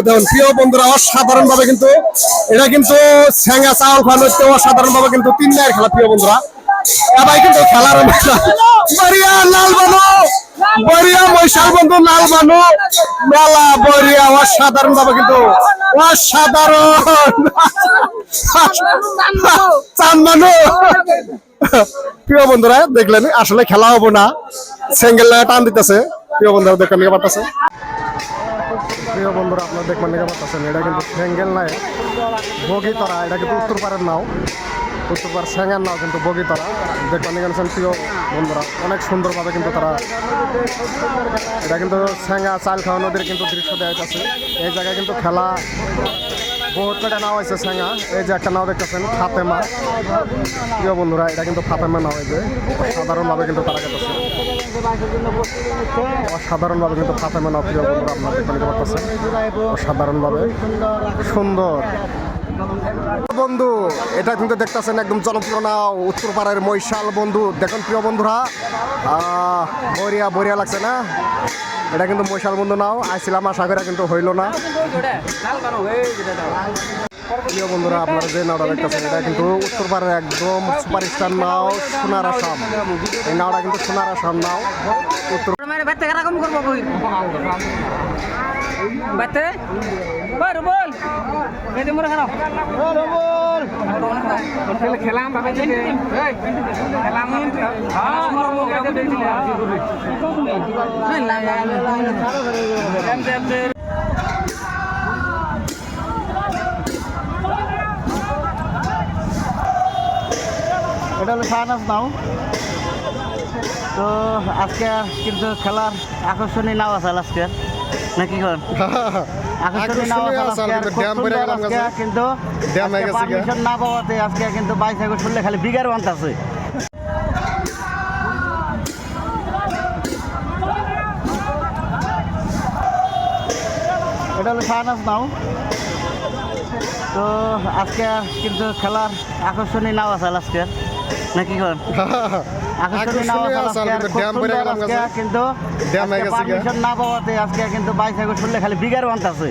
দেখুন প্রিয় বন্ধুরা, অসাধারণ ভাবে কিন্তু এটা কিন্তু স্যাঙ্গা চাউল খাওয়ানো হচ্ছে অসাধারণ ভাবে কিন্তু 3 লাইনের খেলা প্রিয় বন্ধুরা। এবার কিন্তু খেলার বড়িয়া লাল বানু বড়িয়া মৈশাল বন্ধু লাল বানু মেলা বড়িয়া অসাধারণ ভাবে কিন্তু অসাধারণ চান মানু। প্রিয় বন্ধুরা দেখলেন আসলে খেলা হবো না, সিঙ্গেল টান দিতেছে প্রিয় বন্ধুরা দেখেন নিয়ে পারতেছে। প্রিয় বন্ধুরা আপনারা দেখবেন নিয়ে পারতেছেন এটা কিন্তু সিঙ্গেল নাই বগিতরা, এটা কিন্তু উত্তরপাড়ের নাও, উত্তরপাড় স্যাঙ্গার নাও কিন্তু বগিতরা দেখবেন নিয়ে গেছেন প্রিয় বন্ধুরা। অনেক সুন্দরভাবে কিন্তু তারা এটা কিন্তু স্যাঙ্গা চাল খাওয়া নদীর কিন্তু দৃশ্য দেওয়া যাচ্ছে। এই জায়গায় কিন্তু খেলা বহুত কটা নাও আছে স্যাঙ্গা। এই যে একটা নাও দেখতেছেন ফাতেমা প্রিয় বন্ধুরা, এটা কিন্তু ফাতেমা নাও। এই যে সাধারণভাবে কিন্তু তারা কেটেছে অসাধারণভাবে কিন্তু ফাতেমা নাও প্রিয় বন্ধুরা আপনারা দেখতে পাচ্ছেন অসাধারণভাবে সুন্দর। বন্ধু এটা কিন্তু দেখতেছেন একদম জনপ্রিয় নাও উত্তরপাড়ার মৈশাল বন্ধু। দেখুন প্রিয় বন্ধুরা বরিয়া বরিয়া লাগছে না, এটা কিন্তু মৈশাল বন্ধু নাও আইছিলাম আশা করে কিন্তু হইল না। প্রিয় বন্ধুরা আপনারা যে নাওটা দেখতেছেন এটা কিন্তু উত্তরপাড়ার একদম সুপারস্টার নাও সোনার আসাম। এই নাওটা কিন্তু সোনার আসাম নাও উত্তর এটা হলো শাহনাজ নাও। তো আজকে কিন্তু খেলার আকর্ষণীয় নাও আছে আজকে নাকি কর আকর্ষণীয় নাও আছে কিন্তু পারমিশন না পাওয়াতে আজকে কিন্তু বাইসাইকেল শুনলে খালি বিঘার বান্ত আছে। এটা হলো শাহনাজ নাও। তো আজকে কিন্তু খেলার আকর্ষণীয় নাও আছে আজকে নাকি কর কিন্তু পারমিশন না পাওয়াতে আজকে কিন্তু বাইসাইকেল শুনলে খালি বিঘার বান্ত আছে।